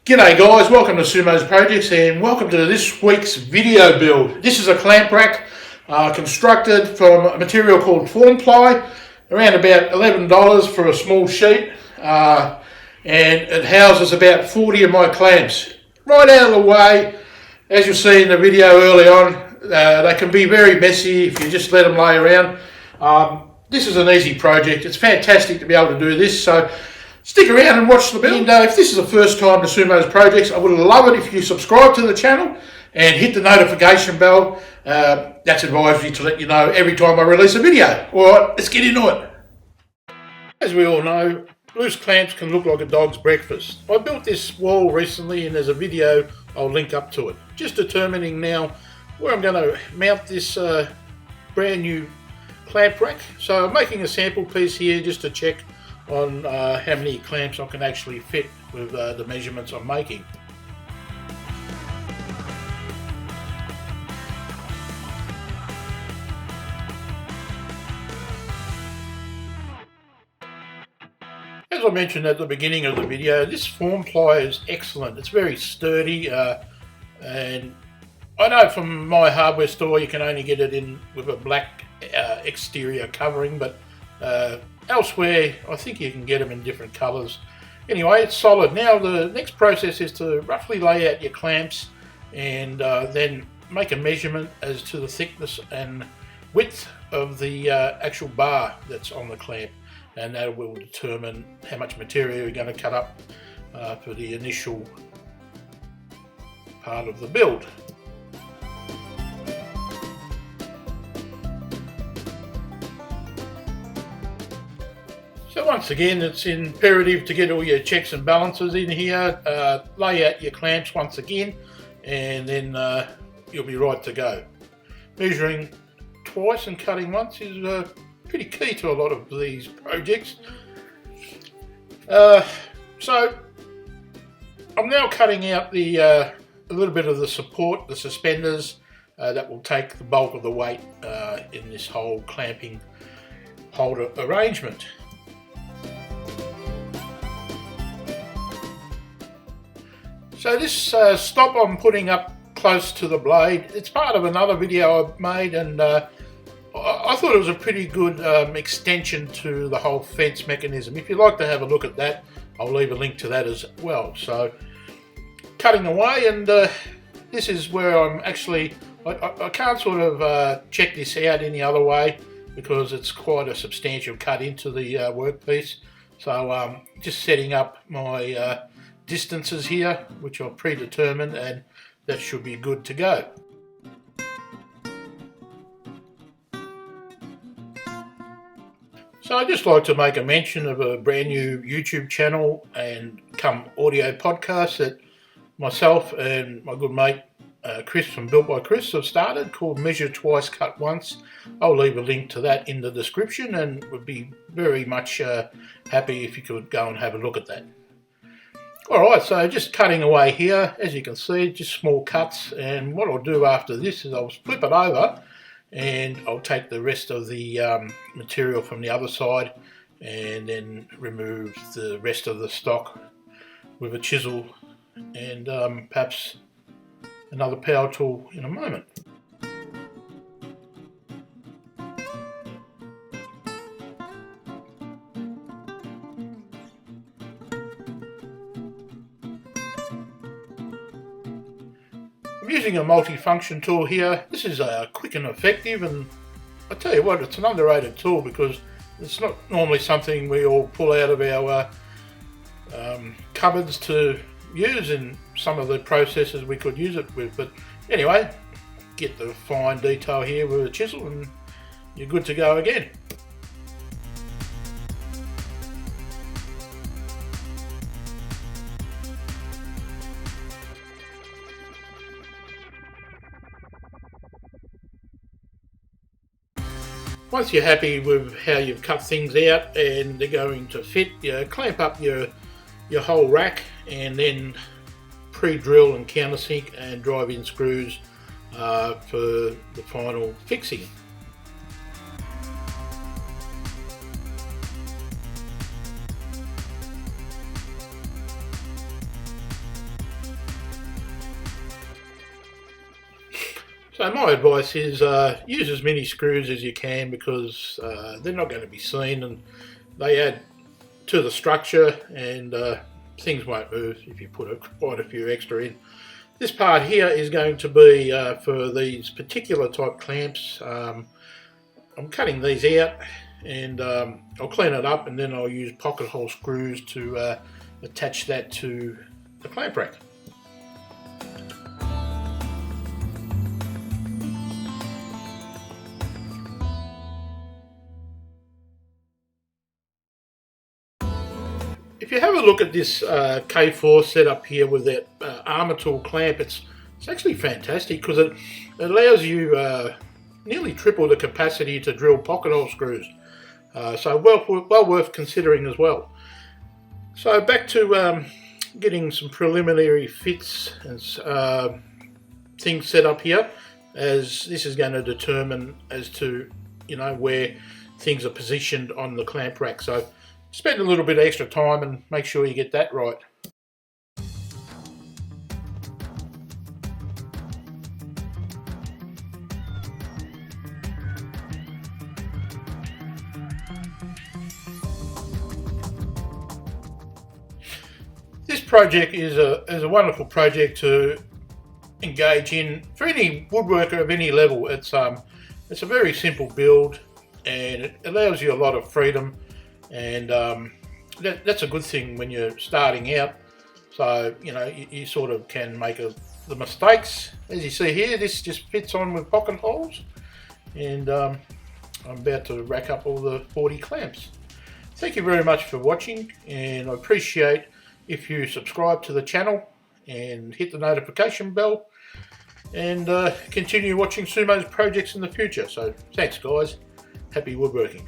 G'day guys, welcome to Sumo's Projects and welcome to this week's video build. This is a clamp rack constructed from a material called form ply, around about $11 for a small sheet, and it houses about 40 of my clamps. Right out of the way, as you'll see in the video early on, they can be very messy if you just let them lay around. This is an easy project. It's fantastic to be able to do this, so stick around and watch the build. And if this is the first time to Sumo's Projects, I would love it if you subscribe to the channel and hit the notification bell. That's advisory to let you know every time I release a video. Alright, let's get into it. As we all know, loose clamps can look like a dog's breakfast. I built this wall recently and there's a video I'll link up to it. Just determining now where I'm going to mount this brand new clamp rack. So I'm making a sample piece here just to check on how many clamps I can actually fit with the measurements I'm making. As I mentioned at the beginning of the video, this form ply is excellent. It's very sturdy, and I know from my hardware store you can only get it in with a black exterior covering, but elsewhere I think you can get them in different colours. Anyway, it's solid. Now the next process is to roughly lay out your clamps and then make a measurement as to the thickness and width of the actual bar that's on the clamp, and that will determine how much material you're going to cut up for the initial part of the build. So once again, it's imperative to get all your checks and balances in here, lay out your clamps once again, and then you'll be right to go. Measuring twice and cutting once is pretty key to a lot of these projects. So I'm now cutting out a little bit of the support, the suspenders, that will take the bulk of the weight in this whole clamping holder arrangement. So this stop I'm putting up close to the blade, it's part of another video I've made, and I thought it was a pretty good extension to the whole fence mechanism. If you'd like to have a look at that, I'll leave a link to that as well. So cutting away, and this is where I'm actually, I can't sort of check this out any other way because it's quite a substantial cut into the workpiece. So just setting up my distances here, which are predetermined, and that should be good to go. So I'd just like to make a mention of a brand new YouTube channel and come audio podcast that myself and my good mate Chris from Built by Chris have started, called Measure Twice, Cut Once. I'll leave a link to that in the description and would be very much happy if you could go and have a look at that. Alright, so just cutting away here, as you can see, just small cuts, and what I'll do after this is I'll flip it over and I'll take the rest of the material from the other side and then remove the rest of the stock with a chisel and perhaps another power tool in a moment. I'm using a multi-function tool here. This is quick and effective, and I tell you what, it's an underrated tool because it's not normally something we all pull out of our cupboards to use in some of the processes we could use it with. But anyway, get the fine detail here with a chisel and you're good to go again. Once you're happy with how you've cut things out and they're going to fit, you clamp up your whole rack and then pre-drill and countersink and drive in screws for the final fixing. So my advice is use as many screws as you can, because they're not going to be seen and they add to the structure, and things won't move if you put quite a few extra in. This part here is going to be for these particular type clamps. I'm cutting these out, and I'll clean it up, and then I'll use pocket hole screws to attach that to the clamp rack. If you have a look at this K4 setup here with that armor tool clamp, it's actually fantastic, because it allows you nearly triple the capacity to drill pocket hole screws. So well worth considering as well. So back to getting some preliminary fits and things set up here, as this is going to determine as to where things are positioned on the clamp rack. So spend a little bit of extra time and make sure you get that right. This project is a wonderful project to engage in for any woodworker of any level. It's a very simple build, and it allows you a lot of freedom, and that's a good thing when you're starting out. So you sort of can make the mistakes. As you see here, this just fits on with pocket holes, and I'm about to rack up all the 40 clamps. Thank you very much for watching, and I appreciate if you subscribe to the channel and hit the notification bell, and continue watching Sumo's projects in the future. So thanks guys, happy woodworking.